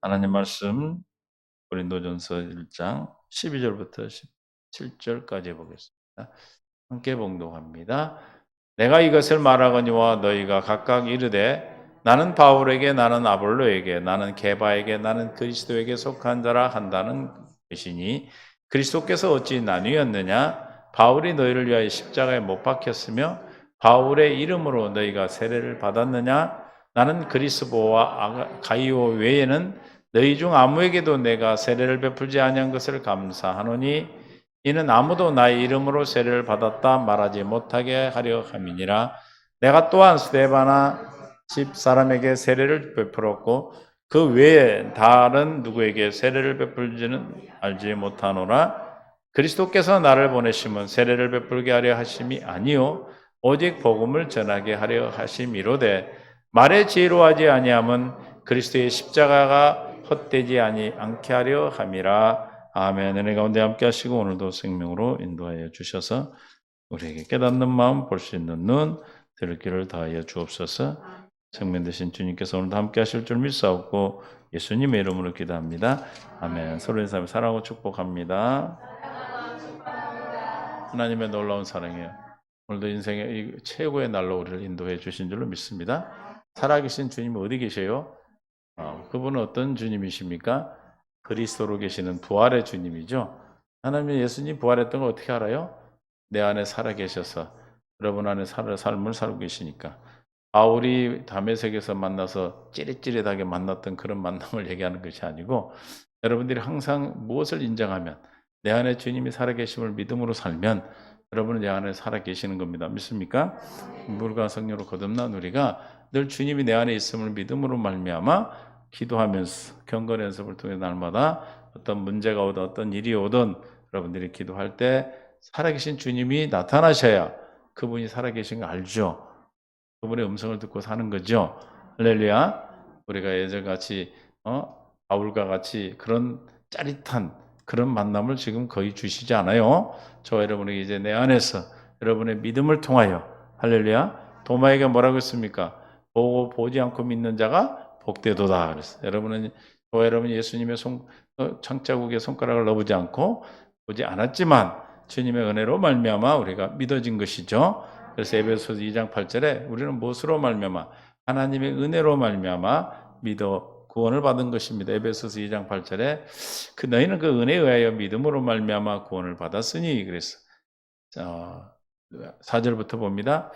하나님 말씀 고린도전서 1장 12절부터 17절까지 보겠습니다. 함께 봉독합니다. 내가 이것을 말하거니와 너희가 각각 이르되 나는 바울에게 나는 아볼로에게 나는 게바에게 나는 그리스도에게 속한 자라 한다는 것이니 그리스도께서 어찌 나뉘었느냐 바울이 너희를 위하여 십자가에 못 박혔으며 바울의 이름으로 너희가 세례를 받았느냐 나는 그리스도와 가이오 외에는 너희 중 아무에게도 내가 세례를 베풀지 아니한 것을 감사하노니 이는 아무도 나의 이름으로 세례를 받았다 말하지 못하게 하려 함이니라. 내가 또한 스데바나 집 사람에게 세례를 베풀었고 그 외에 다른 누구에게 세례를 베풀지는 알지 못하노라. 그리스도께서 나를 보내심은 세례를 베풀게 하려 하심이 아니요 오직 복음을 전하게 하려 하심이로되 말에 지혜로워하지 아니함은 그리스도의 십자가가 헛되지 않게 하려 함이라. 아멘. 은혜 가운데 함께 하시고 오늘도 생명으로 인도하여 주셔서 우리에게 깨닫는 마음, 볼 수 있는 눈, 들을 귀를 다하여 주옵소서. 생명 되신 주님께서 오늘도 함께 하실 줄 믿사옵고 예수님의 이름으로 기도합니다. 아멘. 서로의 삶을 사랑하고 축복합니다. 하나님의 놀라운 사랑이에요. 오늘도 인생의 최고의 날로 우리를 인도해 주신 줄로 믿습니다. 살아계신 주님이 어디 계세요? 그분은 어떤 주님이십니까? 그리스도로 계시는 부활의 주님이죠. 하나님의 예수님 부활했던 걸 어떻게 알아요? 내 안에 살아 계셔서 여러분 안에 삶을 살고 계시니까. 바울이 다메섹에서 만나서 찌릿찌릿하게 만났던 그런 만남을 얘기하는 것이 아니고 여러분들이 항상 무엇을 인정하면 내 안에 주님이 살아계심을 믿음으로 살면 여러분은 내 안에 살아계시는 겁니다. 믿습니까? 물과 성령으로 거듭난 우리가 늘 주님이 내 안에 있음을 믿음으로 말미암아 기도하면서 경건 연습을 통해 날마다 어떤 문제가 오든 어떤 일이 오든 여러분들이 기도할 때 살아계신 주님이 나타나셔야 그분이 살아계신 거 알죠. 그분의 음성을 듣고 사는 거죠. 할렐루야. 우리가 예전같이 바울과 같이 그런 짜릿한 그런 만남을 지금 거의 주시지 않아요. 저 여러분에게 이제 내 안에서 여러분의 믿음을 통하여 할렐루야. 도마에게 뭐라고 했습니까? 보고 보지 않고 믿는 자가 복되도다 그랬어요. 여러분 예수님의 창자국에 손가락을 넣어보지 않고 보지 않았지만 주님의 은혜로 말미암아 우리가 믿어진 것이죠. 그래서 에베소서 2장 8절에 우리는 무엇으로 말미암아 하나님의 은혜로 말미암아 믿어 구원을 받은 것입니다. 에베소서 2장 8절에 너희는 그 은혜에 의하여 믿음으로 말미암아 구원을 받았으니 그래서 4절부터 봅니다.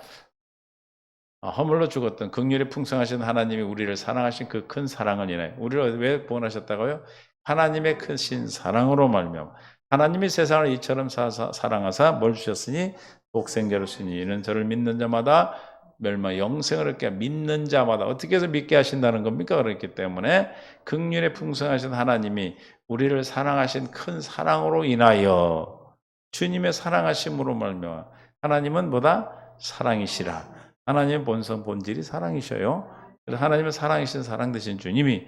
허물로 죽었던 긍휼이 풍성하신 하나님이 우리를 사랑하신 그 큰 사랑을 인하여 우리를 왜 구원하셨다고요? 하나님의 크신 사랑으로 말미암아 하나님이 세상을 이처럼 사랑하사 뭘 주셨으니 독생자를 주니 이는 저를 믿는 자마다 멸망 영생을 얻게 믿는 자마다 어떻게 해서 믿게 하신다는 겁니까? 그렇기 때문에 긍휼에 풍성하신 하나님이 우리를 사랑하신 큰 사랑으로 인하여 주님의 사랑하심으로 말미암아 하나님은 뭐다? 사랑이시라. 하나님의 본질이 사랑이셔요. 그래서 하나님의 사랑이신 사랑 되신 주님이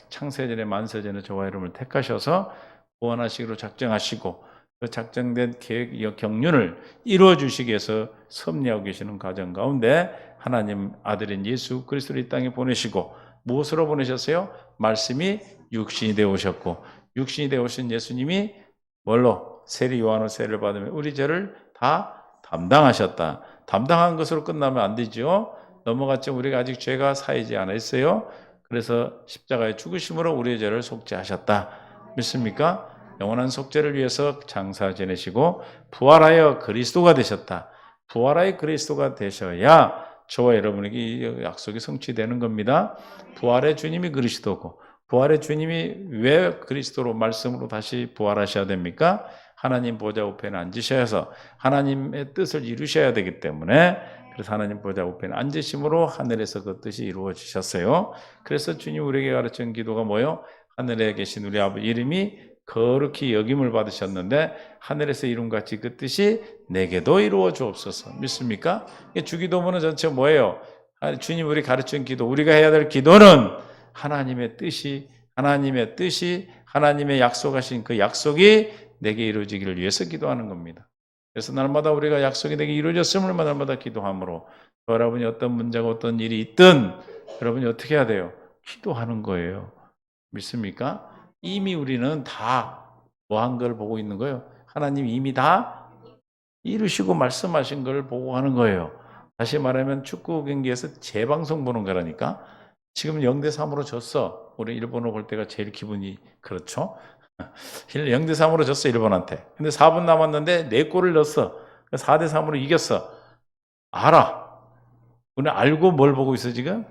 창세전에 만세전에 저와 여러분을 택하셔서 구원하시기로 작정하시고 그 작정된 계획 경륜을 이루어 주시기 위해서 섭리하고 계시는 과정 가운데 하나님 아들인 예수 그리스도를 이 땅에 보내시고 무엇으로 보내셨어요? 말씀이 육신이 되어 오셨고 육신이 되어 오신 예수님이 뭘로? 세리 요한의 세례를 받으면 우리 죄를 다 담당하셨다. 담당한 것으로 끝나면 안 되죠. 넘어갔죠. 우리가 아직 죄가 사이지 않았어요. 그래서 십자가의 죽으심으로 우리의 죄를 속죄하셨다. 믿습니까? 영원한 속죄를 위해서 장사 지내시고 부활하여 그리스도가 되셨다. 부활하여 그리스도가 되셔야 저와 여러분에게 이 약속이 성취되는 겁니다. 부활의 주님이 그리스도고 부활의 주님이 왜 그리스도로 말씀으로 다시 부활하셔야 됩니까? 하나님 보좌 우편에 앉으셔야 해서 하나님의 뜻을 이루셔야 되기 때문에 그래서 하나님 보좌 우편에 앉으심으로 하늘에서 그 뜻이 이루어지셨어요. 그래서 주님 우리에게 가르친 기도가 뭐요? 하늘에 계신 우리 아버지 이름이 거룩히 여김을 받으셨는데 하늘에서 이룬같이 그 뜻이 내게도 이루어 주옵소서. 믿습니까? 주기도문은 전체 뭐예요? 주님 우리 가르친 기도 우리가 해야 될 기도는 하나님의 뜻이 하나님의 약속하신 그 약속이 내게 이루어지기를 위해서 기도하는 겁니다. 그래서 날마다 우리가 약속이 내게 이루어졌음을 날마다 기도함으로 여러분이 어떤 문제가 어떤 일이 있든 여러분이 어떻게 해야 돼요? 기도하는 거예요. 믿습니까? 이미 우리는 다 뭐 한 걸 보고 있는 거예요? 하나님이 이미 다 이루시고 말씀하신 걸 보고 하는 거예요. 다시 말하면 축구 경기에서 재방송 보는 거라니까. 지금 0대 3으로 졌어. 우리 일본어 볼 때가 제일 기분이 그렇죠? 0대 3으로 졌어, 일본한테. 근데 4분 남았는데 4골을 넣었어. 4대 3으로 이겼어. 알아. 우리는 알고 뭘 보고 있어, 지금?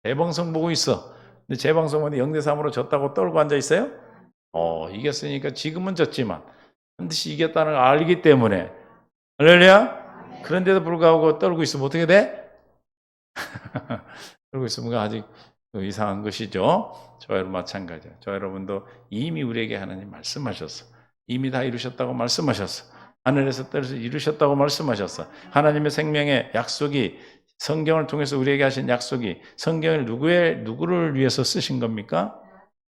재방송 보고 있어. 근데 재방송은 0대 3으로 졌다고 떨고 앉아 있어요? 이겼으니까 지금은 졌지만 반드시 이겼다는 걸 알기 때문에. 할렐루야? 그런데도 불구하고 떨고 있으면 어떻게 돼? 떨고 있으면 아직 이상한 것이죠. 저와 여러분 마찬가지예요. 저와 여러분도 이미 우리에게 하나님 말씀하셨어. 이미 다 이루셨다고 말씀하셨어. 하늘에서 떨어서 이루셨다고 말씀하셨어. 하나님의 생명의 약속이 성경을 통해서 우리에게 하신 약속이 성경을 누구를 위해서 쓰신 겁니까?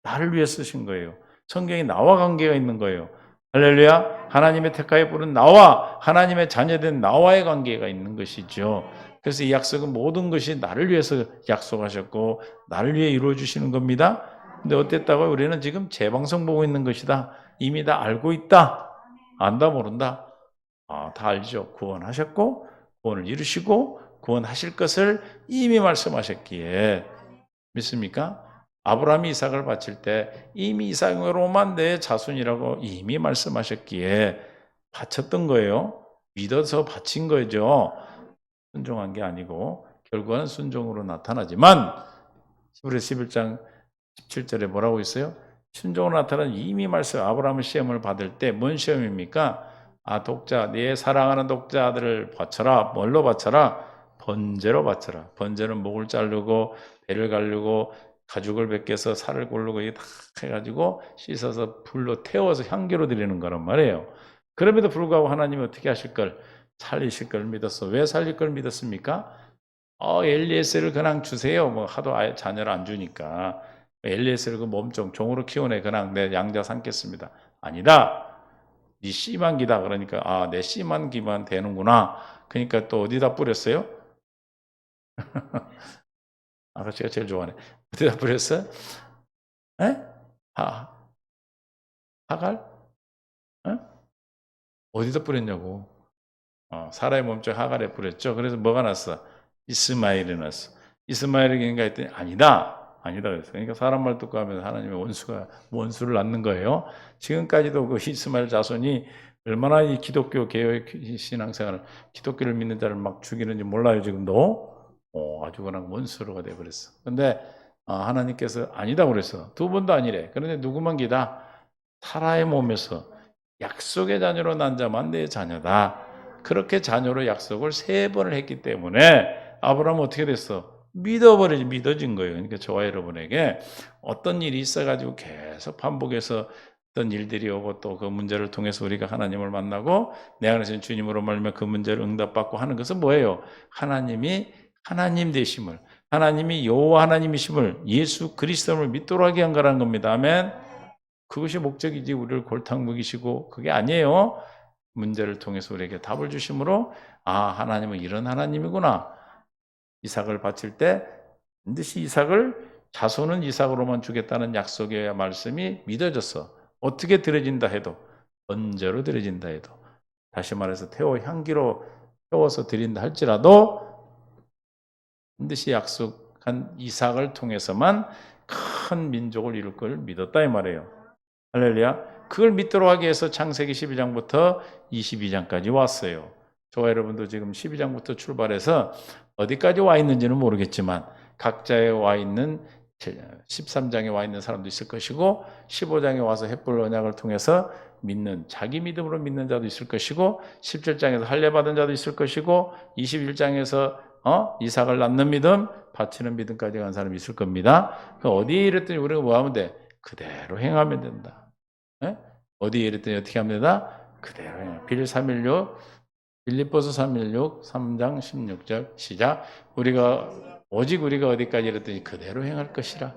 나를 위해 쓰신 거예요. 성경이 나와 관계가 있는 거예요. 할렐루야. 하나님의 택하여 부른 나와 하나님의 자녀된 나와의 관계가 있는 것이죠. 그래서 이 약속은 모든 것이 나를 위해서 약속하셨고 나를 위해 이루어 주시는 겁니다. 근데 어땠다고요? 우리는 지금 재방송 보고 있는 것이다. 이미 다 알고 있다. 안다 모른다. 다 알죠. 구원하셨고 구원을 이루시고 구원하실 것을 이미 말씀하셨기에 믿습니까? 아브라함이 이삭을 바칠 때 이미 이삭으로만 내 자손이라고 이미 말씀하셨기에 바쳤던 거예요. 믿어서 바친 거죠. 순종한 게 아니고 결과는 순종으로 나타나지만 히브리서 11장 17절에 뭐라고 있어요? 순종으로 나타나는 이미 말씀 아브라함은 시험을 받을 때 뭔 시험입니까? 독자 내 사랑하는 독자 아들을 바쳐라. 뭘로 바쳐라? 번제로 바쳐라. 번제는 목을 자르고 배를 가르고 가죽을 벗겨서 살을 고르고 이게 다 해가지고 씻어서 불로 태워서 향기로 드리는 거란 말이에요. 그럼에도 불구하고 하나님이 어떻게 하실 걸? 살리실 걸 믿었어. 왜 살릴 걸 믿었습니까? 엘리에셀을 그냥 주세요. 뭐 하도 아예 자녀를 안 주니까 엘리에셀을 그 몸종 종으로 키우네. 그냥 내 양자 삼겠습니다. 아니다. 네 씨만 기다. 그러니까 내 씨만 기만 되는구나. 그러니까 또 어디다 뿌렸어요? 제가 제일 좋아하네. 어디다 뿌렸어? 에? 하, 하갈? 에? 어디다 뿌렸냐고. 사라의 몸종 하갈에 뿌렸죠. 그래서 뭐가 났어? 이스마엘이 났어. 이스마엘에게인가 했더니 아니다 그랬어요. 그러니까 사람 말 듣고 하면 하나님의 원수를 낳는 거예요. 지금까지도 그 이스마엘 자손이 얼마나 이 기독교 개혁 신앙생활을 기독교를 믿는 자를 막 죽이는지 몰라요. 지금도 아주 그냥 원수로가 돼 버렸어. 근데 하나님께서 아니다 그랬어. 두 번도 아니래. 그런데 누구만 기다? 사라의 몸에서 약속의 자녀로 난 자만 내 자녀다. 그렇게 자녀로 약속을 3번을 했기 때문에 아브라함은 어떻게 됐어? 믿어진 거예요. 그러니까 저와 여러분에게 어떤 일이 있어가지고 계속 반복해서 어떤 일들이 오고 또 그 문제를 통해서 우리가 하나님을 만나고 내 안에서 주님으로 말하면 그 문제를 응답받고 하는 것은 뭐예요? 하나님이 하나님 되심을, 하나님이 여호와 하나님이심을, 예수 그리스도를 믿도록 하게 한 거라는 겁니다. 아멘. 그것이 목적이지 우리를 골탕 먹이시고 그게 아니에요. 문제를 통해서 우리에게 답을 주심으로 하나님은 이런 하나님이구나. 이삭을 바칠 때 반드시 자손은 이삭으로만 주겠다는 약속의 말씀이 믿어졌어. 어떻게 드려진다 해도 번제로 드려진다 해도 다시 말해서 향기로 태워서 드린다 할지라도 반드시 약속한 이삭을 통해서만 큰 민족을 이룰 걸 믿었다 이 말이에요. 할렐루야. 그걸 믿도록 하기 위해서 창세기 12장부터 22장까지 왔어요. 저와 여러분도 지금 12장부터 출발해서 어디까지 와 있는지는 모르겠지만 각자에 와 있는 13장에 와 있는 사람도 있을 것이고 15장에 와서 햇불 언약을 통해서 자기 믿음으로 믿는 자도 있을 것이고 17장에서 할례 받은 자도 있을 것이고 21장에서 이삭을 낳는 믿음, 바치는 믿음까지 간 사람이 있을 겁니다. 어디에 이랬더니 우리가 뭐 하면 돼? 그대로 행하면 된다. 어디에 이랬더니 어떻게 하면 되나? 그대로 행하면. 빌립보서 3:16, 3장 16절 시작. 오직 우리가 어디까지 이랬더니 그대로 행할 것이라.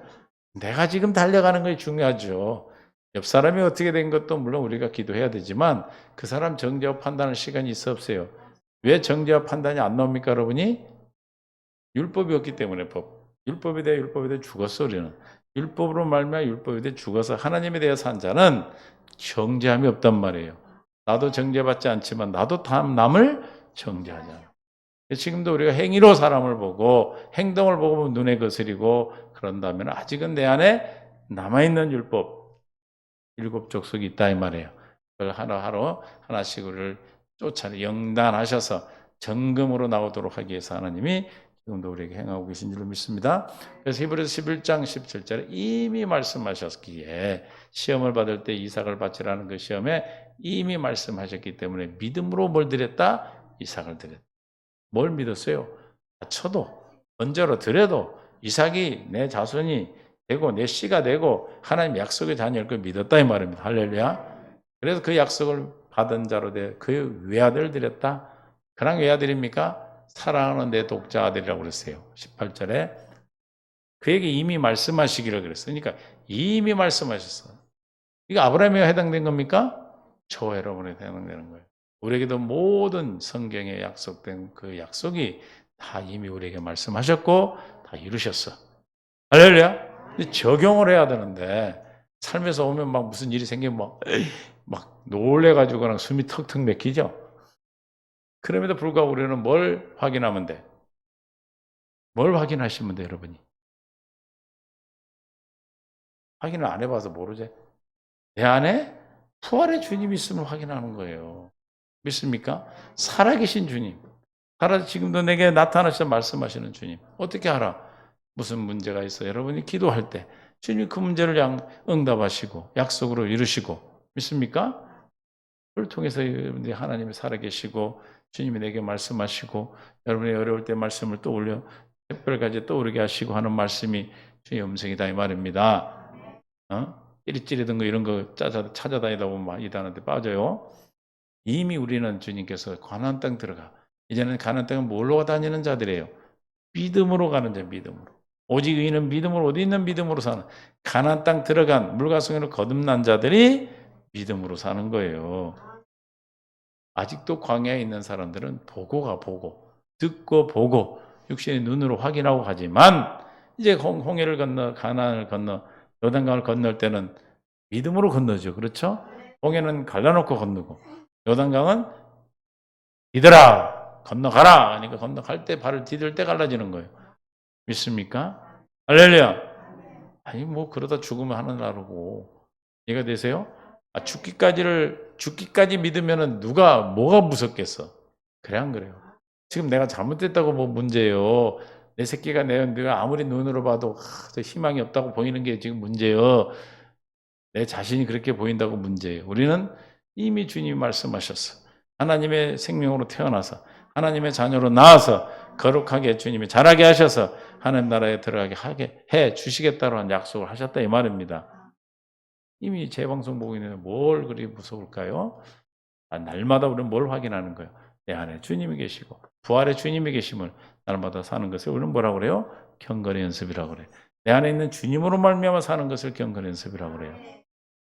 내가 지금 달려가는 것이 중요하죠. 옆 사람이 어떻게 된 것도 물론 우리가 기도해야 되지만 그 사람 정죄와 판단할 시간이 있어 없어요. 왜 정죄와 판단이 안 나옵니까, 여러분이? 율법이 없기 때문에 율법에 대해 죽었어, 우리는. 율법으로 말미암아 율법에 대해 죽어서 하나님에 대해 산 자는 정죄함이 없단 말이에요. 나도 정죄받지 않지만 나도 남을 정죄하잖아. 지금도 우리가 행위로 사람을 보고 행동을 보고 눈에 거스리고 그런다면 아직은 내 안에 남아있는 율법 7 족속이 있다 이 말이에요. 그걸 하루하루 하나씩 우리를 영단하셔서 점검으로 나오도록 하기 위해서 하나님이 지금도 우리에게 행하고 계신 줄로 믿습니다. 그래서 히브리서 11장 17절에 이미 말씀하셨기에 시험을 받을 때 이삭을 바치라는 그 시험에 이미 말씀하셨기 때문에 믿음으로 뭘 드렸다? 이삭을 드렸다. 뭘 믿었어요? 쳐도 번제로 드려도 이삭이 내 자손이 되고 내 씨가 되고 하나님 약속의 자녀일 걸 믿었다 이 말입니다. 할렐루야. 그래서 그 약속을 받은 자로 돼 그 외아들을 드렸다. 그랑 외아들입니까? 사랑하는 내 독자 아들이라고 그랬어요. 18절에 그에게 이미 말씀하시기를 그랬어요. 그러니까 이미 말씀하셨어. 이거 아브라함에 해당된 겁니까? 저와 여러분에 해당되는 거예요. 우리에게도 모든 성경에 약속된 그 약속이 다 이미 우리에게 말씀하셨고 다 이루셨어. 할렐루야. 적용을 해야 되는데 삶에서 오면 막 무슨 일이 생기면 막 놀래가지고 그냥 숨이 턱턱 막히죠. 그럼에도 불구하고 우리는 뭘 확인하면 돼? 뭘 확인하시면 돼, 여러분이? 확인을 안 해봐서 모르지. 내 안에 부활의 주님이 있음을 확인하는 거예요. 믿습니까? 살아계신 주님. 지금도 내게 나타나셔서 말씀하시는 주님. 어떻게 알아? 무슨 문제가 있어? 여러분이 기도할 때 주님이 그 문제를 응답하시고 약속으로 이루시고 믿습니까? 그걸 통해서 여러분들이 하나님이 살아계시고 주님이 내게 말씀하시고 여러분이 어려울 때 말씀을 떠올려 특별까지 떠오르게 하시고 하는 말씀이 주의 음성이다 이 말입니다. 찌릿찌릿한 거 이런 거 찾아다니다 보면 이단한테 빠져요. 이미 우리는 주님께서 가나안 땅 들어가. 이제는 가나안 땅은 뭘로 다니는 자들이에요? 믿음으로 가는 자, 믿음으로. 오직 의인은 믿음으로 어디 있는 믿음으로 사는 가나안 땅 들어간 물과 성령으로 거듭난 자들이 믿음으로 사는 거예요. 아직도 광야에 있는 사람들은 보고 듣고 보고 육신의 눈으로 확인하고 가지만 이제 홍해를 건너 가나안을 건너 요단강을 건널 때는 믿음으로 건너죠. 그렇죠? 홍해는 갈라놓고 건너고 요단강은 이들아 건너가라 하니까 건너갈 때 발을 디딜 때 갈라지는 거예요. 믿습니까? 할렐루야. 아니 뭐 그러다 죽으면 하는 나라고 이해가 되세요? 죽기까지 믿으면은 뭐가 무섭겠어? 그래 안 그래요? 지금 내가 잘못됐다고 뭐 문제예요. 내 새끼가 내가 아무리 눈으로 봐도 희망이 없다고 보이는 게 지금 문제예요. 내 자신이 그렇게 보인다고 문제예요. 우리는 이미 주님이 말씀하셨어. 하나님의 생명으로 태어나서 하나님의 자녀로 나와서 거룩하게 주님이 자라게 하셔서 하나님 나라에 들어가게 하게 해 주시겠다라는 약속을 하셨다 이 말입니다. 이미 재방송 보고 있는데 뭘 그리 무서울까요? 날마다 우리는 뭘 확인하는 거예요? 내 안에 주님이 계시고 부활의 주님이 계심을 날마다 사는 것을 우리는 뭐라고 그래요? 경건의 연습이라고 그래요. 내 안에 있는 주님으로 말미암아 사는 것을 경건의 연습이라고 그래요.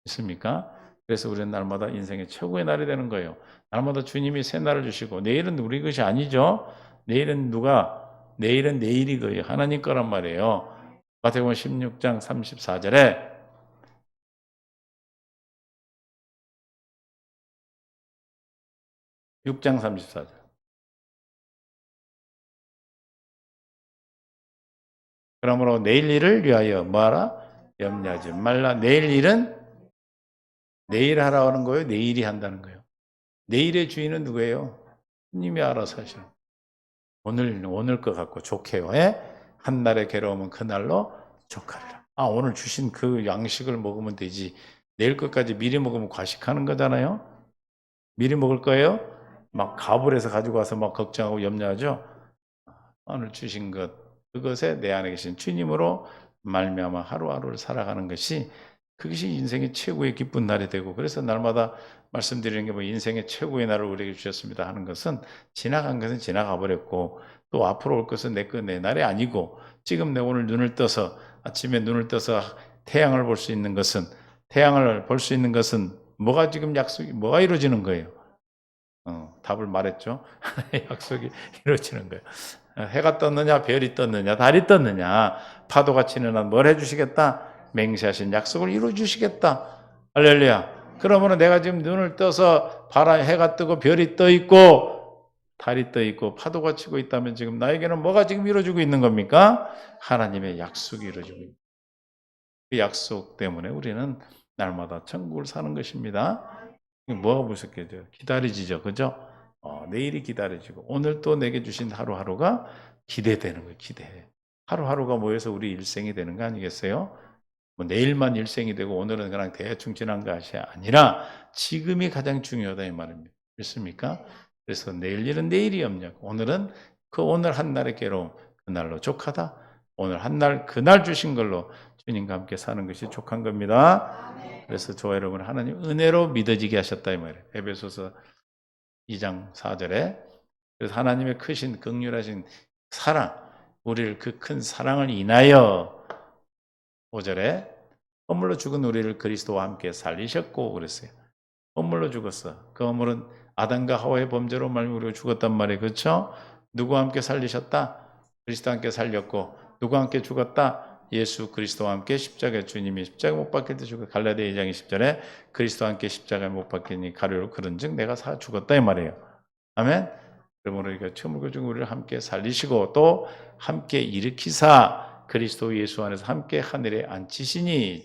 있습니까? 그래서 우리는 날마다 인생의 최고의 날이 되는 거예요. 날마다 주님이 새 날을 주시고 내일은 우리 것이 아니죠. 내일은 내일은 내일이 거예요. 하나님 거란 말이에요. 마태복음 16장 34절에 6장 34절. 그러므로 내일 일을 위하여 뭐하라? 염려하지 말라. 내일 일은 내일 하라는 거예요? 내일이 한다는 거예요? 내일의 주인은 누구예요? 주님이 알아서 하시는 오늘 것 같고 좋게요. 예? 한 날의 괴로움은 그날로 족하리라. 오늘 주신 그 양식을 먹으면 되지. 내일 것까지 미리 먹으면 과식하는 거잖아요. 미리 먹을 거예요? 막 가불해서 가지고 와서 막 걱정하고 염려하죠. 오늘 주신 것 그것에 내 안에 계신 주님으로 말미암아 하루하루를 살아가는 것이 그것이 인생의 최고의 기쁜 날이 되고 그래서 날마다 말씀드리는 게 뭐 인생의 최고의 날을 우리에게 주셨습니다 하는 것은 지나간 것은 지나가 버렸고 또 앞으로 올 것은 내 날이 아니고 지금 내 오늘 아침에 눈을 떠서 태양을 볼 수 있는 것은 뭐가 지금 뭐가 이루어지는 거예요? 답을 말했죠. 약속이 이루어지는 거예요. 해가 떴느냐 별이 떴느냐 달이 떴느냐 파도가 치는 한 뭘 해주시겠다? 맹세하신 약속을 이루어 주시겠다. 할렐루야. 그러면 내가 지금 눈을 떠서 해가 뜨고 별이 떠 있고 달이 떠 있고 파도가 치고 있다면 지금 나에게는 뭐가 지금 이루어지고 있는 겁니까? 하나님의 약속이 이루어지고 있는, 그 약속 때문에 우리는 날마다 천국을 사는 것입니다. 뭐가 무섭겠죠? 기다려지죠. 그죠? 내일이 기다려지고 오늘 또 내게 주신 하루하루가 기대되는 거예요. 기대. 하루하루가 모여서 우리 일생이 되는 거 아니겠어요? 뭐 내일만 일생이 되고 오늘은 그냥 대충 지난 것이 아니라 지금이 가장 중요하다 이 말입니다. 믿습니까? 그래서 내일 일은 내일이 없냐고. 오늘은 그 오늘 한 날의 괴로움 그날로 족하다. 오늘 한 날 그날 주신 걸로 주님과 함께 사는 것이 족한 겁니다. 그래서 저와 여러분 하나님 은혜로 믿어지게 하셨다 이 말이에요. 에베소서 2장 4절에 그래서 하나님의 크신 긍휼하신 사랑 우리를 그 큰 사랑을 인하여 5절에 허물로 죽은 우리를 그리스도와 함께 살리셨고 그랬어요. 허물로 죽었어. 그 허물은 아담과 하와의 범죄로 말미 우리가 죽었단 말이에요. 그렇죠? 누구와 함께 살리셨다? 그리스도와 함께 살렸고 누구와 함께 죽었다? 예수 그리스도와 함께 십자가에 주님이 십자가 못 박힐 때 죽어 갈라디아 2장 20절에 그리스도와 함께 십자가에 못 박히니 가려로 그런즉 내가 죽었다 이 말이에요. 아멘. 그러므로 우리가 처음으로 죽은 우리를 함께 살리시고 또 함께 일으키사 그리스도 예수 안에서 함께 하늘에 앉히시니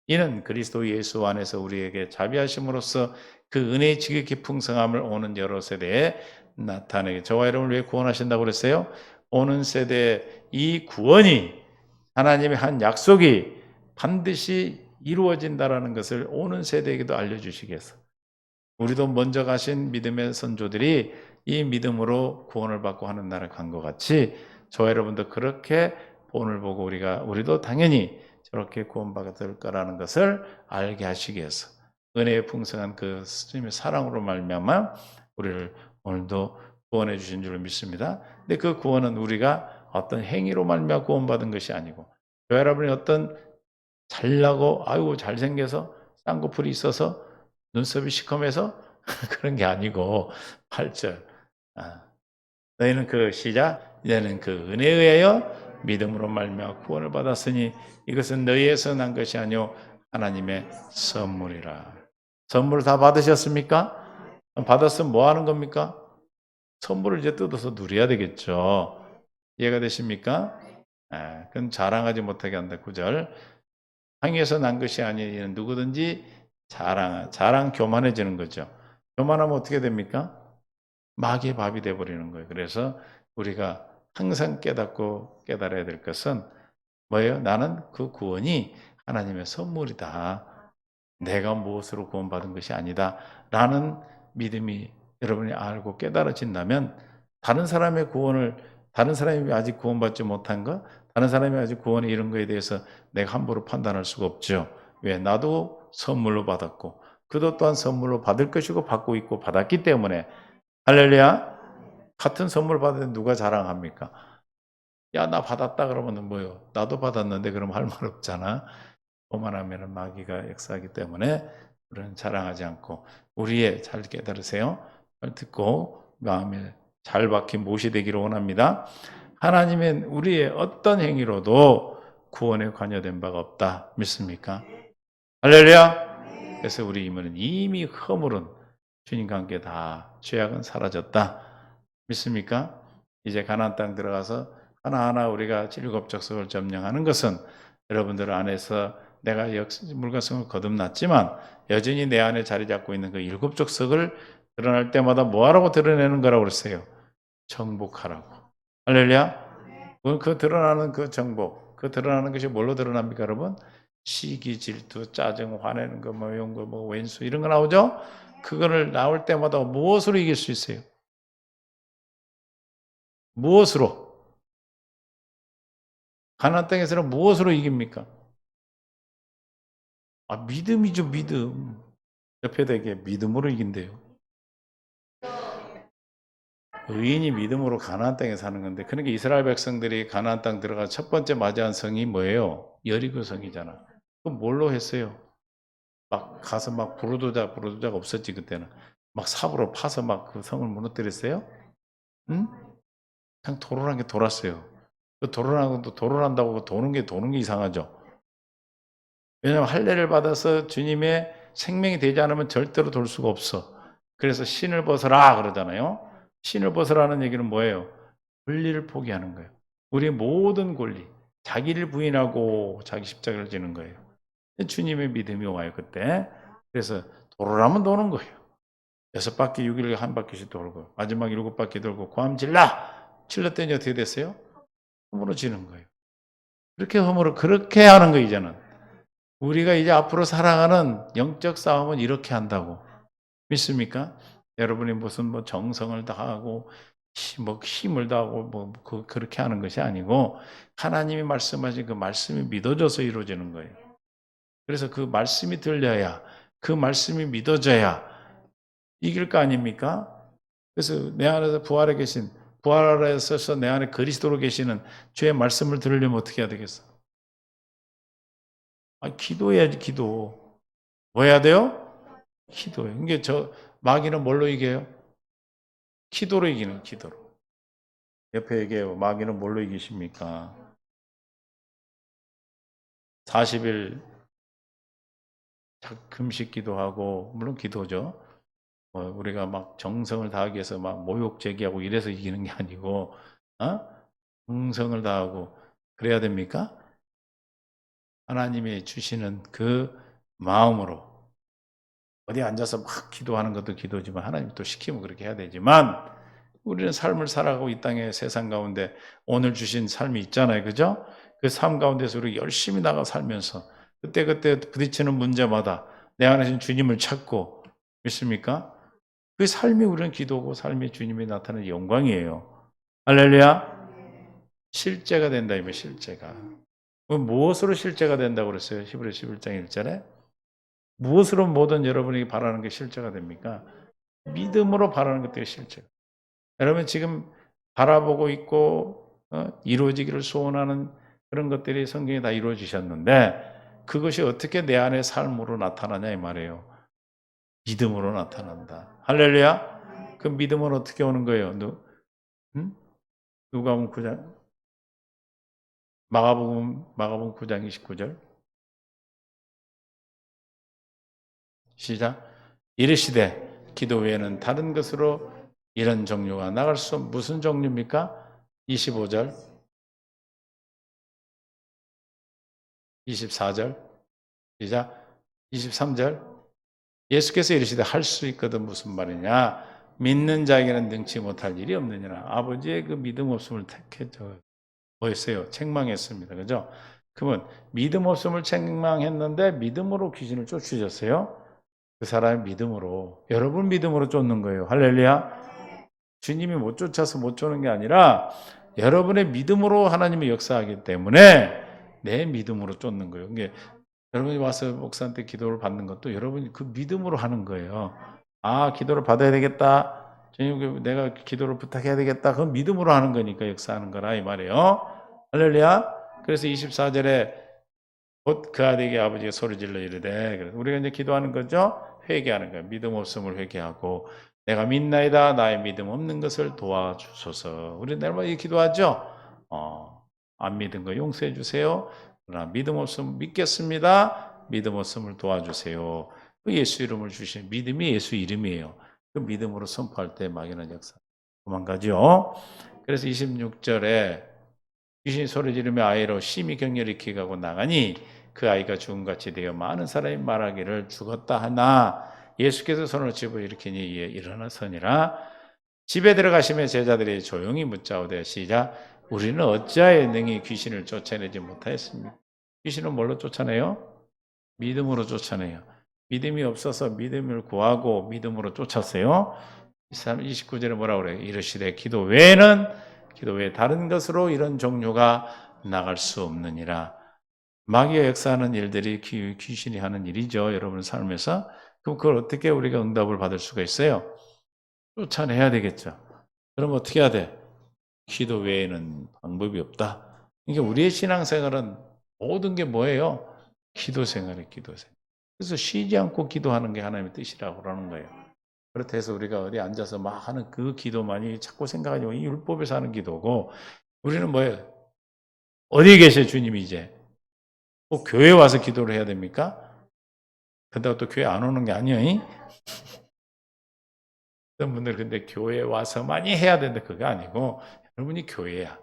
이는 그리스도 예수 안에서 우리에게 자비하심으로써 그 은혜의 지극히 풍성함을 오는 여러 세대에 나타내게. 저와 여러분을 왜 구원하신다고 그랬어요? 오는 세대에 이 구원이 하나님의 한 약속이 반드시 이루어진다라는 것을 오는 세대에게도 알려주시기 위해서 우리도 먼저 가신 믿음의 선조들이 이 믿음으로 구원을 받고 하는 날을 간 것 같이 저와 여러분도 그렇게 본을 보고 우리도 당연히 저렇게 구원받을 거라는 것을 알게 하시기 위해서 은혜의 풍성한 그 주님의 사랑으로 말미암아 우리를 오늘도 구원해 주신 줄로 믿습니다. 근데 그 구원은 우리가 어떤 행위로 말미암아 구원받은 것이 아니고 저와 여러분이 어떤 잘나고 아이고 잘생겨서 쌍꺼풀이 있어서 눈썹이 시커매서 그런 게 아니고 8절 너희는 그 시작 너희는 그 은혜에 의하여 믿음으로 말미암아 구원을 받았으니 이것은 너희에서 난 것이 아니요 하나님의 선물이라. 선물 다 받으셨습니까? 받았으면 뭐 하는 겁니까? 선물을 이제 뜯어서 누려야 되겠죠. 이해가 되십니까? 그건 자랑하지 못하게 한다. 9절 향에서 난 것이 아니니 누구든지 자랑 교만해지는 거죠. 교만하면 어떻게 됩니까? 마귀의 밥이 되어버리는 거예요. 그래서 우리가 항상 깨닫고 깨달아야 될 것은 뭐예요? 나는 그 구원이 하나님의 선물이다. 내가 무엇으로 구원받은 것이 아니다. 라는 믿음이 여러분이 알고 깨달아진다면 다른 사람이 아직 구원받지 못한 것, 다른 사람이 아직 구원에 이른 거에 대해서 내가 함부로 판단할 수가 없죠. 왜? 나도 선물로 받았고, 그도 또한 선물로 받을 것이고 받고 있고 받았기 때문에 할렐루야. 같은 선물 받았는데 누가 자랑합니까? 야, 나 받았다 그러면 뭐요? 나도 받았는데 그럼 할 말 없잖아. 오만하면 마귀가 역사하기 때문에 우리는 자랑하지 않고 우리의 잘 깨달으세요. 잘 듣고 마음에 잘 박힌 못이 되기를 원합니다. 하나님은 우리의 어떤 행위로도 구원에 관여된 바가 없다. 믿습니까? 할렐루야. 그래서 우리 이미 허물은 주님과 함께 다 죄악은 사라졌다. 믿습니까? 이제 가나안 땅 들어가서 하나하나 우리가 7 족속을 점령하는 것은 여러분들 안에서 내가 물가성을 거듭났지만 여전히 내 안에 자리 잡고 있는 그 7 족속을 드러날 때마다 뭐하라고 드러내는 거라고 그랬어요? 정복하라고. 할렐루야. 그 드러나는 그 정복, 그 드러나는 것이 뭘로 드러납니까, 여러분? 시기, 질투, 짜증, 화내는 거, 뭐 이런 거, 뭐 왼수 이런 거 나오죠? 그거를 나올 때마다 무엇으로 이길 수 있어요? 무엇으로? 가나안 땅에서는 무엇으로 이깁니까? 믿음이죠, 믿음. 옆에 대게 믿음으로 이긴대요. 의인이 믿음으로 가나안 땅에 사는 건데, 그러니까 이스라엘 백성들이 가나안 땅 들어가 첫 번째 맞이한 성이 뭐예요? 여리고 성이잖아. 그럼 뭘로 했어요? 막 가서 막 부르도자가 없었지 그때는. 막 삽으로 파서 막 그 성을 무너뜨렸어요. 응? 그냥 도로란 게 돌았어요. 그 도로란다고 도는 게 이상하죠. 왜냐하면 할례를 받아서 주님의 생명이 되지 않으면 절대로 돌 수가 없어. 그래서 신을 벗어라 그러잖아요. 신을 벗어라는 얘기는 뭐예요? 권리를 포기하는 거예요. 우리의 모든 권리, 자기를 부인하고 자기 십자가를 지는 거예요. 주님의 믿음이 와요 그때. 그래서 돌으라면 도는 거예요. 6바퀴 6일에 한 바퀴씩 돌고 마지막 7바퀴 돌고 고함 질렀더니 어떻게 됐어요? 허물어지는 거예요. 그렇게 하는 거예요 이제는. 우리가 이제 앞으로 살아가는 영적 싸움은 이렇게 한다고 믿습니까? 여러분이 무슨 뭐 정성을 다하고 뭐 힘을 다하고 뭐 그렇게 하는 것이 아니고 하나님이 말씀하신 그 말씀이 믿어져서 이루어지는 거예요. 그래서 그 말씀이 들려야 그 말씀이 믿어져야 이길 거 아닙니까? 그래서 내 안에서 부활하셔서 내 안에 그리스도로 계시는 주의 말씀을 들으려면 어떻게 해야 되겠어? 기도해야지 기도. 뭐 해야 돼요? 기도예요. 이게 마귀는 뭘로 이겨요? 기도로 이기는 기도로. 옆에 얘기해요. 마귀는 뭘로 이기십니까? 40일 금식 기도하고 물론 기도죠. 우리가 막 정성을 다하기 위해서 막 모욕 제기하고 이래서 이기는 게 아니고 정성을 다하고 그래야 됩니까? 하나님이 주시는 그 마음으로 어디 앉아서 막 기도하는 것도 기도지만 하나님이 또 시키면 그렇게 해야 되지만 우리는 삶을 살아가고 이 땅의 세상 가운데 오늘 주신 삶이 있잖아요. 그죠? 그 삶 가운데서 우리 열심히 나가 살면서 그때그때 부딪히는 문제마다 내 안에 있는 주님을 찾고 믿습니까? 그 삶이 우리는 기도고 삶이 주님이 나타나는 영광이에요. 할렐루야. 실제가 된다 이면 실제가. 무엇으로 실제가 된다고 그랬어요? 히브리서 11장 1절에. 무엇으로 모든 여러분이 바라는 게 실제가 됩니까? 믿음으로 바라는 것들이 실제가. 여러분 지금 바라보고 있고 이루어지기를 소원하는 그런 것들이 성경에 다 이루어지셨는데 그것이 어떻게 내 안의 삶으로 나타나냐 이 말이에요. 믿음으로 나타난다. 할렐루야. 그 믿음은 어떻게 오는 거예요? 누가복음 9장 마가복음 9장 29절 시작. 이르시되 기도 외에는 다른 것으로 이런 종류가 나갈 수 무슨 종류입니까? 25절 24절 시작. 23절 예수께서 이르시되 할 수 있거든 무슨 말이냐? 믿는 자에게는 능치 못할 일이 없느니라. 아버지의 그 믿음 없음을 뭐했어요? 책망했습니다. 그죠? 그러면 믿음 없음을 책망했는데 믿음으로 귀신을 쫓으셨어요. 그 사람의 믿음으로 여러분 믿음으로 쫓는 거예요. 할렐루야. 주님이 못 쫓아서 못 쫓는 게 아니라 여러분의 믿음으로 하나님이 역사하기 때문에 내 믿음으로 쫓는 거예요. 그게 여러분이 와서 목사한테 기도를 받는 것도 여러분이 그 믿음으로 하는 거예요. 기도를 받아야 되겠다. 주님, 내가 기도를 부탁해야 되겠다. 그건 믿음으로 하는 거니까 역사하는 거라 이 말이에요. 할렐루야. 그래서 24절에 곧 그 아들에게 아버지가 소리질러 이르되 우리가 이제 기도하는 거죠. 회개하는 거예요. 믿음 없음을 회개하고 내가 믿나이다. 나의 믿음 없는 것을 도와주소서. 우리 내일마다 기도하죠. 안 믿은 거 용서해 주세요. 그러나 믿음 없음 믿겠습니다. 믿음 없음을 도와주세요. 그 예수 이름을 주신 믿음이 예수 이름이에요. 그 믿음으로 선포할 때 막연한 역사 도망가죠. 그래서 26절에 귀신이 소리 지르며 아이로 심히 격렬히 기가고 나가니 그 아이가 죽음같이 되어 많은 사람이 말하기를 죽었다 하나 예수께서 손을 집어 일으키니 이에 일어나서니라. 집에 들어가시며 제자들이 조용히 묻자오되 시작. 우리는 어찌하여 능히 귀신을 쫓아내지 못하였습니까? 귀신은 뭘로 쫓아내요? 믿음으로 쫓아내요. 믿음이 없어서 믿음을 구하고 믿음으로 쫓았어요. 29절에 뭐라고 그래요? 이르시되 기도 외에 다른 것으로 이런 종류가 나갈 수 없느니라. 마귀가 역사하는 일들이 귀신이 하는 일이죠. 여러분 삶에서. 그럼 그걸 어떻게 우리가 응답을 받을 수가 있어요? 쫓아내야 되겠죠. 그럼 어떻게 해야 돼? 기도 외에는 방법이 없다. 그러니까 우리의 신앙생활은 모든 게 뭐예요? 기도 생활이에요. 기도 생활. 그래서 쉬지 않고 기도하는 게 하나님의 뜻이라고 그러는 거예요. 그렇다 해서 우리가 어디 앉아서 막 하는 그 기도만이 자꾸 생각하지 이 율법에서 하는 기도고 우리는 뭐예요? 어디 계세요 주님이 이제? 꼭 교회 와서 기도를 해야 됩니까? 그런다고 또 교회 안 오는 게 아니에요. 어떤 분들 근데 교회 와서만이 해야 된다 그거 아니고 여러분이 교회야.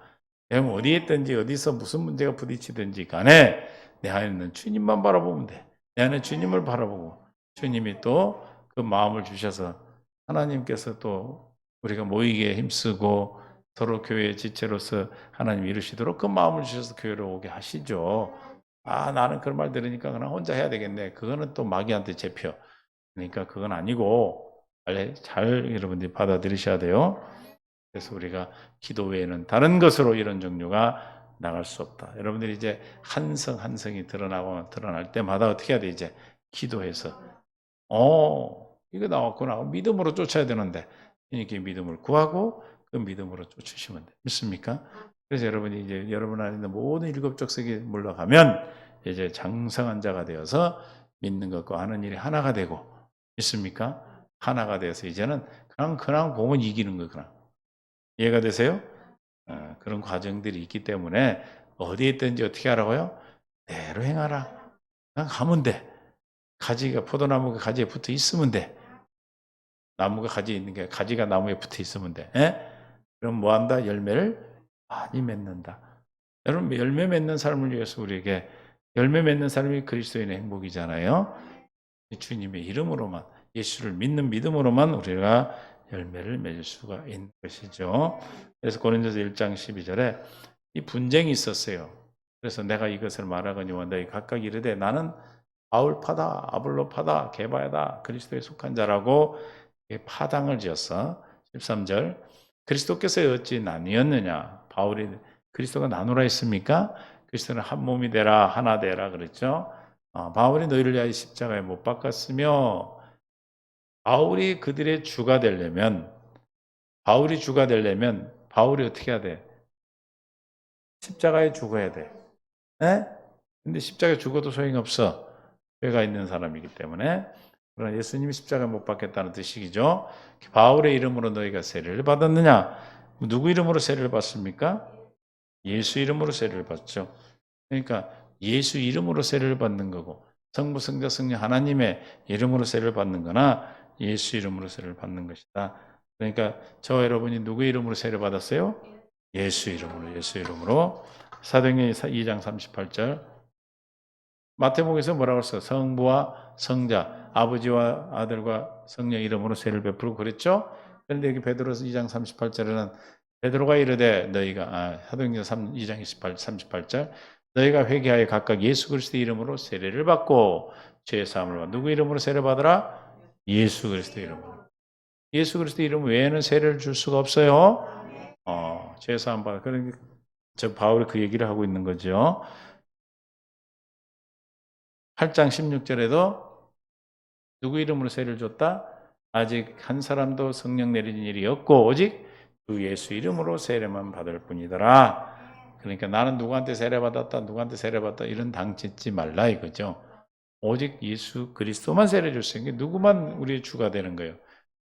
여러분 어디에 있든지 어디서 무슨 문제가 부딪히든지 간에 내 안에는 주님만 바라보면 돼. 내 안에 주님을 바라보고 주님이 또 그 마음을 주셔서 하나님께서 또 우리가 모이기에 힘쓰고 서로 교회의 지체로서 하나님 이루시도록 그 마음을 주셔서 교회로 오게 하시죠. 아, 나는 그런 말 들으니까 그냥 혼자 해야 되겠네. 그거는 또 마귀한테 잡혀. 그러니까 그건 아니고 잘 여러분들이 받아들이셔야 돼요. 그래서 우리가 기도 외에는 다른 것으로 이런 종류가 나갈 수 없다. 여러분들이 이제 한 성이 드러날 때마다 어떻게 해야 돼? 이제 기도해서 이거 나왔구나. 믿음으로 쫓아야 되는데 이렇게 믿음을 구하고 그 믿음으로 쫓으시면 돼. 믿습니까? 그래서 여러분이 이제 여러분 안에 있는 모든 일곱 족속이 물러가면 이제 장성한 자가 되어서 믿는 것과 하는 일이 하나가 되고 믿습니까? 하나가 되어서 이제는 그냥 보면 이기는 거예요. 그냥. 이해가 되세요? 그런 과정들이 있기 때문에 어디에 있든지 어떻게 하라고요? 대로 행하라. 그냥 가면 돼. 포도나무가 가지에 붙어 있으면 돼. 나무가 가지에 있는 게 가지가 나무에 붙어 있으면 돼. 에? 그럼 뭐 한다? 열매를 많이 맺는다. 여러분 열매 맺는 삶을 위해서 우리에게 열매 맺는 삶이 그리스도인의 행복이잖아요. 주님의 이름으로만 예수를 믿는 믿음으로만 우리가 열매를 맺을 수가 있는 것이죠. 그래서 고린도서 1장 12절에 이 분쟁이 있었어요. 그래서 내가 이것을 말하거니와 너희 각각 이르되 나는 바울파다, 아볼로파다, 게바야다, 그리스도에 속한 자라고 파당을 지었어. 13절 그리스도께서 어찌 나뉘었느냐? 바울이 그리스도가 나누라 했습니까? 그리스도는 한 몸이 되라, 하나 되라 그랬죠. 바울이 너희를 위하여 십자가에 못 박았으며 바울이 그들의 주가 되려면 바울이 어떻게 해야 돼? 십자가에 죽어야 돼. 네? 근데 십자가에 죽어도 소용이 없어. 죄가 있는 사람이기 때문에. 그러나 예수님이 십자가에 못 박겠다는 뜻이죠. 바울의 이름으로 너희가 세례를 받았느냐? 누구 이름으로 세례를 받습니까? 예수 이름으로 세례를 받죠. 그러니까 예수 이름으로 세례를 받는 거고 성부, 성자, 성령 하나님의 이름으로 세례를 받는 거나 예수 이름으로 세례를 받는 것이다. 그러니까 저 여러분이 누구 이름으로 세례 받았어요? 예수 이름으로. 사도행전 2장 38절 마태복음에서 뭐라고 했어요? 성부와 성자, 아버지와 아들과 성령 이름으로 세례를 베풀고 그랬죠? 그런데 여기 베드로서 2장 38절에는 베드로가 이르되 너희가 사도행전 2장 38절 너희가 회개하여 각각 예수 그리스도 이름으로 세례를 받고 죄 사함을 받. 누구 이름으로 세례 받으라? 예수 그리스도 이름으로. 예수 그리스도 이름 외에는 세례를 줄 수가 없어요. 죄 사함 받아. 그러니까 저 바울이 그 얘기를 하고 있는 거죠. 8장 16절에도 누구 이름으로 세례를 줬다? 아직 한 사람도 성령 내리는 일이 없고 오직 주 예수 이름으로 세례만 받을 뿐이더라. 그러니까 나는 누구한테 세례받았다 누구한테 세례받았다 이런 당 짓지 말라 이거죠. 오직 예수 그리스도만 세례 줄 수 있는 게 누구만 우리의 주가 되는 거예요.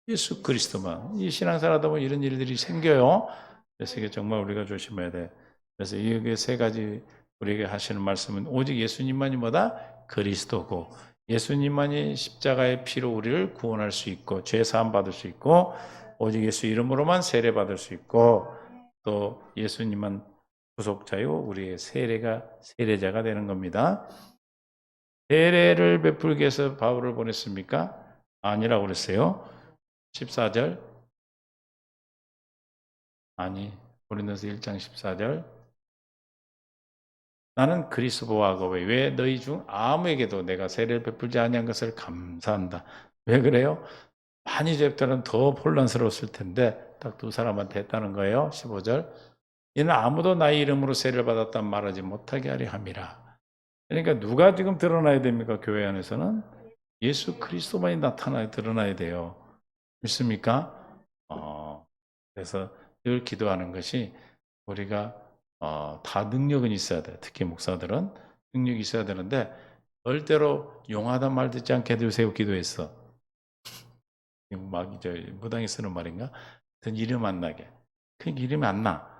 예수 그리스도만. 이 신앙생활하다 보면 이런 일들이 생겨요. 그래서 이게 정말 우리가 조심해야 돼. 그래서 이게 세 가지 우리에게 하시는 말씀은 오직 예수님만이 뭐다? 그리스도고 예수님만이 십자가의 피로 우리를 구원할 수 있고 죄 사함 받을 수 있고 오직 예수 이름으로만 세례 받을 수 있고 또 예수님만 구속자요 우리의 세례자가 되는 겁니다. 세례를 베풀기 위해서 바울을 보냈습니까? 아니라고 그랬어요. 14절 아니 고린도서 1장 14절 나는 그리스도와 아고에 왜 너희 중 아무에게도 내가 세례를 베풀지 아니한 것을 감사한다. 왜 그래요? 많이 됐다면 더 혼란스러웠을 텐데 딱 두 사람한테 했다는 거예요. 15절 이는 아무도 나의 이름으로 세례를 받았단 말하지 못하게 하려 함이라. 그러니까 누가 지금 드러나야 됩니까? 교회 안에서는 예수 그리스도만이 드러나야 돼요. 믿습니까? 그래서 늘 기도하는 것이 우리가 다 능력은 있어야 돼. 특히 목사들은 능력이 있어야 되는데 절대로 용하단 말 듣지 않게 해주세요 기도했어. 막 이제 무당이 쓰는 말인가? 하여튼 이름 안 나게. 그 이름이 안 나.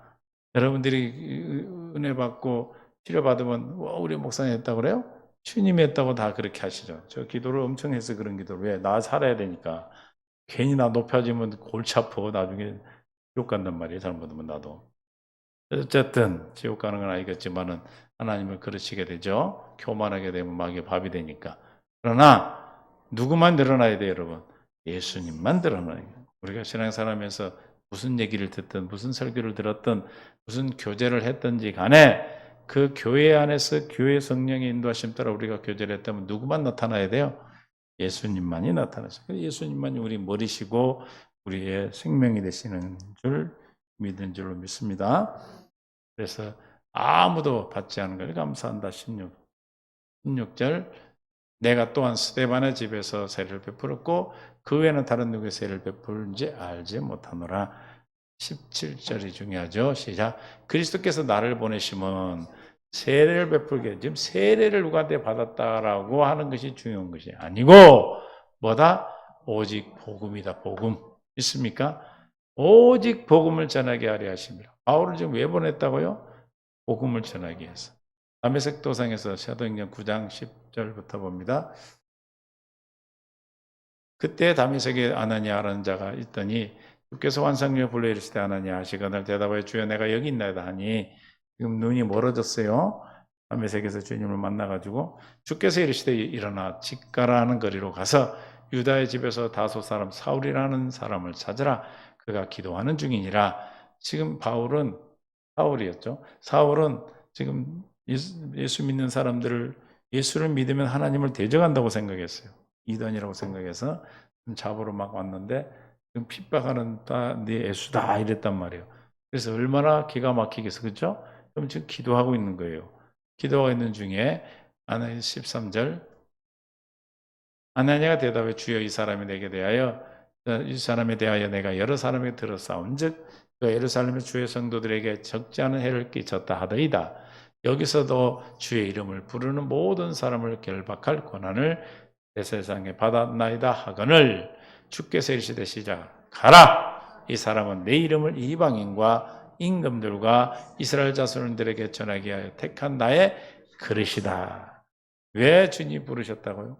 여러분들이 은혜 받고 치료받으면 우리 목사님 했다고 그래요? 주님이 했다고 다 그렇게 하시죠. 저 기도를 엄청 해서 그런 기도를 왜? 나 살아야 되니까. 괜히 나 높아지면 골치 아파. 나중에 지옥 간단 말이에요. 잘못하면 나도. 어쨌든 지옥 가는 건 알겠지만은 하나님을 그러시게 되죠. 교만하게 되면 마귀의 밥이 되니까. 그러나 누구만 드러나야 돼요, 여러분? 예수님만 드러나야 돼요. 우리가 신앙생활하면서 무슨 얘기를 듣든 무슨 설교를 들었든 무슨 교제를 했든지 간에 그 교회 안에서 교회 성령의 인도하심 따라 우리가 교제를 했다면 누구만 나타나야 돼요? 예수님만이 나타나셔요. 예수님만이 우리 머리시고 우리의 생명이 되시는 줄 믿는 줄로 믿습니다. 그래서 아무도 받지 않은 걸 감사한다. 16절 내가 또한 스데반의 집에서 세례를 베풀었고 그 외에는 다른 누구의 세례를 베풀는지 알지 못하노라. 17절이 중요하죠. 시작. 그리스도께서 나를 보내시면 세례를 베풀게. 지금 세례를 누구한테 받았다라고 하는 것이 중요한 것이 아니고 뭐다? 오직 복음이다. 복음. 있습니까? 오직 복음을 전하게 하려 하십니다. 바울을 지금 왜 보냈다고요? 복음을 전하기 위해서. 다메섹 도상에서 사도행전 9장 10절부터 봅니다. 그때 다메섹에 아나니아라는 자가 있더니 주께서 환상중에 불러 이르시되 아나니아 하시거늘 대답하여 주여 내가 여기 있나이다 하니 지금 눈이 멀어졌어요. 다메섹에서 주님을 만나가지고 주께서 이르시되 일어나 직가라 하는 거리로 가서 유다의 집에서 다소 사람 사울이라는 사람을 찾으라. 그가 기도하는 중이니라. 지금 바울은 사울이었죠. 사울은 지금 예수 믿는 사람들을 예수를 믿으면 하나님을 대적한다고 생각했어요. 이단이라고 생각해서 잡으러 막 왔는데 핍박하는 네 예수다 이랬단 말이에요. 그래서 얼마나 기가 막히겠어, 그렇죠? 그럼 지금 기도하고 있는 거예요. 기도하고 있는 중에 아나니 13절 아나니아가 대답해 주여 이 사람에 대하여 내가 여러 사람에게 들었사온즉 그 예루살렘의 주의 성도들에게 적지 않은 해를 끼쳤다 하더이다. 여기서도 주의 이름을 부르는 모든 사람을 결박할 권한을 내 세상에 받았나이다 하거늘 주께서 이르시되 시작 가라 이 사람은 내 이름을 이방인과 임금들과 이스라엘 자손들에게 전하게 하여 택한 나의 그릇이다. 왜 주님 부르셨다고요?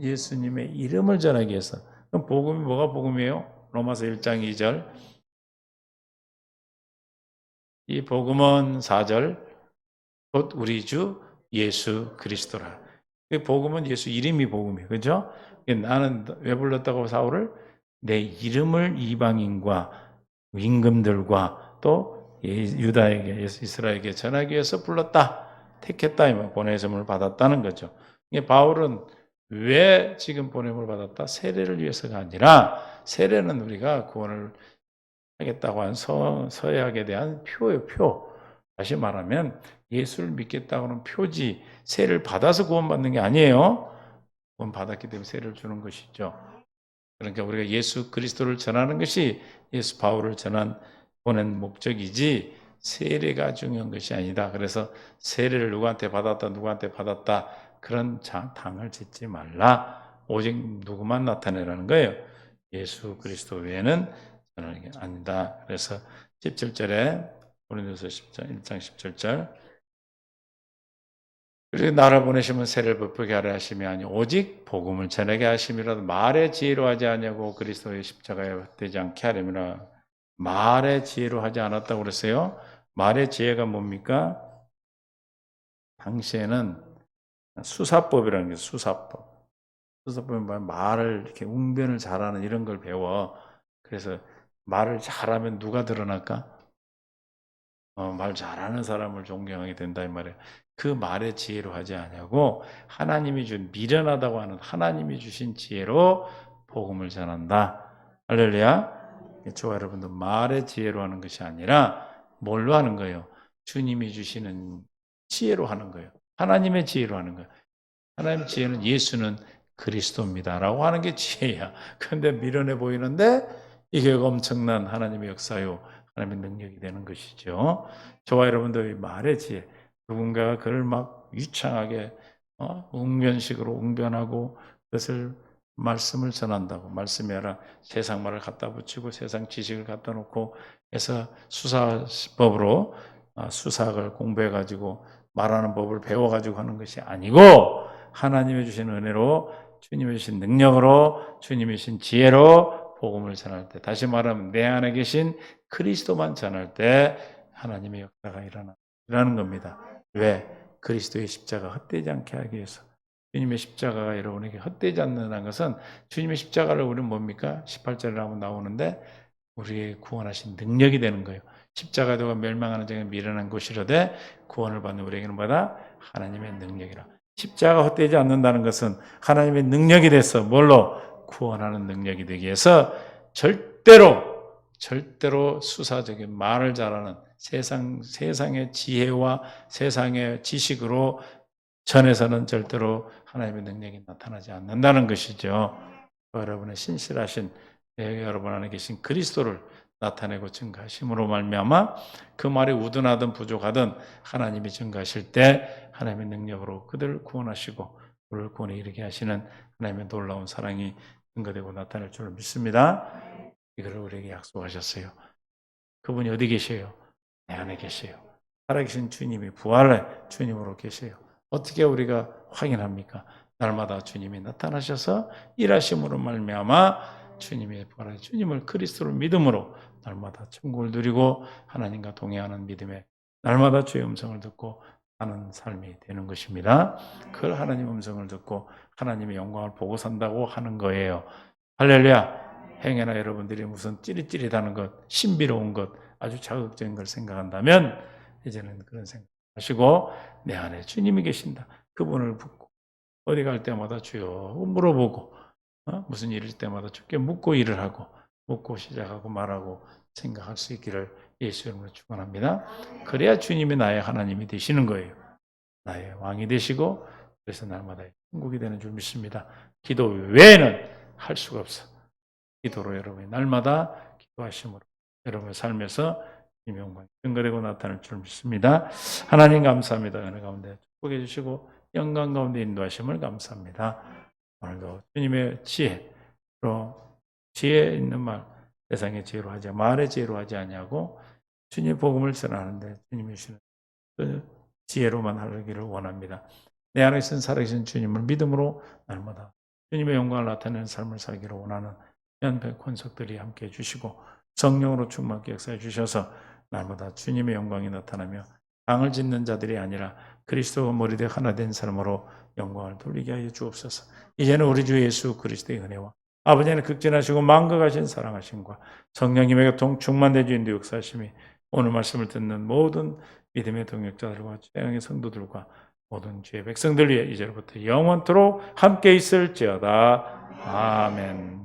예수님의 이름을 전하기 위해서. 그럼 복음이 뭐가 복음이에요? 로마서 1장 2절. 이 복음은 4절. 곧 우리 주 예수 그리스도라. 이 복음은 예수 이름이 복음이에요. 그죠? 나는 왜 불렀다고 사울을? 내 이름을 이방인과 임금들과 또 유다에게 이스라엘에게 전하기 위해서 불렀다. 택했다. 보내심을 받았다는 거죠. 바울은 왜 지금 보냄을 받았다? 세례를 위해서가 아니라 세례는 우리가 구원을 하겠다고 한 서약에 대한 표예요. 표. 다시 말하면 예수를 믿겠다고 하는 표지. 세례를 받아서 구원받는 게 아니에요. 구원받았기 때문에 세례를 주는 것이죠. 그러니까 우리가 예수 그리스도를 전하는 것이 예수 바울을 보낸 목적이지 세례가 중요한 것이 아니다. 그래서 세례를 누구한테 받았다 그런 당을 짓지 말라. 오직 누구만 나타내라는 거예요. 예수 그리스도 외에는 전하는 게 아니다. 그래서 17절에 고린도서 1장 17절 그리고 나를 보내시면 세례를 베풀게 하려 하심이 아니 오직 복음을 전하게 하심이라도 말의 지혜로 하지 아니하고 그리스도의 십자가에 되지 않게 하려면 말의 지혜로 하지 않았다고 그랬어요. 말의 지혜가 뭡니까? 당시에는 수사법이라는 게 수사법. 수사법은 말을 이렇게 웅변을 잘하는 이런 걸 배워. 그래서 말을 잘하면 누가 드러날까? 말 잘하는 사람을 존경하게 된다 이 말이에요. 그 말의 지혜로 하지 않냐고 하나님이 준 미련하다고 하는 하나님이 주신 지혜로 복음을 전한다. 할렐루야. 저와 여러분도 말의 지혜로 하는 것이 아니라 뭘로 하는 거예요? 주님이 주시는 지혜로 하는 거예요. 하나님의 지혜로 하는 거예요. 하나님의 지혜는 예수는 그리스도입니다라고 하는 게 지혜야. 그런데 미련해 보이는데 이게 엄청난 하나님의 역사요. 하나님의 능력이 되는 것이죠. 저와 여러분들의 말의 지혜. 누군가가 그를 막 유창하게 웅변식으로 웅변하고 그것을 말씀을 전한다고 말씀이 아니라 세상 말을 갖다 붙이고 세상 지식을 갖다 놓고 해서 수사법으로 수사학을 공부해 가지고 말하는 법을 배워가지고 하는 것이 아니고 하나님의 주신 은혜로 주님의 주신 능력으로 주님의 주신 지혜로 복음을 전할 때, 다시 말하면 내 안에 계신 그리스도만 전할 때 하나님의 역사가 일어나는 겁니다. 왜? 그리스도의 십자가 헛되지 않게 하기 위해서. 주님의 십자가가 여러분에게 헛되지 않는다는 것은 주님의 십자가를 우리는 뭡니까? 18절에 한번 나오는데 우리의 구원하신 능력이 되는 거예요. 십자가도가 멸망하는 자가 미련한 곳이로되 구원을 받는 우리에게는 뭐다? 하나님의 능력이라. 십자가가 헛되지 않는다는 것은 하나님의 능력이 돼서 뭘로? 구원하는 능력이 되기 위해서 절대로 수사적인 말을 잘하는 세상의 지혜와 세상의 지식으로 전에서는 절대로 하나님의 능력이 나타나지 않는다는 것이죠. 여러분의 신실하신 여러분 안에 계신 그리스도를 나타내고 증가하심으로 말미암아 그 말이 우둔하든 부족하든 하나님이 증가하실 때 하나님의 능력으로 그들을 구원하시고 그를 구원에 이르게 하시는 하나님의 놀라운 사랑이 증거되고 나타날 줄 믿습니다. 이거를 우리에게 약속하셨어요. 그분이 어디 계세요? 내 안에 계세요. 살아계신 주님이 부활의 주님으로 계세요. 어떻게 우리가 확인합니까? 날마다 주님이 나타나셔서 일하심으로 말미암아 주님의 부활의 주님을 그리스도를 믿음으로 날마다 천국을 누리고 하나님과 동행하는 믿음에 날마다 주의 음성을 듣고 사는 삶이 되는 것입니다. 그 하나님 음성을 듣고 하나님의 영광을 보고 산다고 하는 거예요. 할렐루야. 행여나 여러분들이 무슨 찌릿찌릿하는 것, 신비로운 것, 아주 자극적인 걸 생각한다면 이제는 그런 생각 하시고 내 안에 주님이 계신다. 그분을 붙고 어디 갈 때마다 주여 물어보고 무슨 일일 때마다 주께 묻고 일을 하고 묻고 시작하고 말하고 생각할 수 있기를 예수 이름으로 축원합니다. 그래야 주님이 나의 하나님이 되시는 거예요. 나의 왕이 되시고 그래서 날마다 천국이 되는 줄 믿습니다. 기도 외에는 할 수가 없어. 기도로 여러분이 날마다 기도하심으로 여러분의 삶에서 영광이 증거되고 나타날 줄 믿습니다. 하나님 감사합니다. 은혜 가운데 축복해 주시고 영광 가운데 인도하심을 감사합니다. 오늘도 주님의 지혜로 지혜 있는 말, 세상의 지혜로 하지 말의 지혜로 하지 아니하고 주님의 복음을 전하는데 주님이 주시는 그 지혜로만 하기를 원합니다. 내 안에 있는 살아계신 주님을 믿음으로 날마다 주님의 영광을 나타내는 삶을 살기를 원하는 연백 권속들이 함께해 주시고 성령으로 충만하게 역사해 주셔서 날마다 주님의 영광이 나타나며 당을 짓는 자들이 아니라 그리스도와 머리되 하나 된 삶으로 영광을 돌리게 하여 주옵소서. 이제는 우리 주 예수 그리스도의 은혜와 아버지는 극진하시고 만극하신 사랑하심과 성령님의 충만된 주인도 역사하심이 오늘 말씀을 듣는 모든 믿음의 동역자들과 최영의 성도들과 모든 주의 백성들 위해 이제로부터 영원토록 함께 있을지어다. 아멘.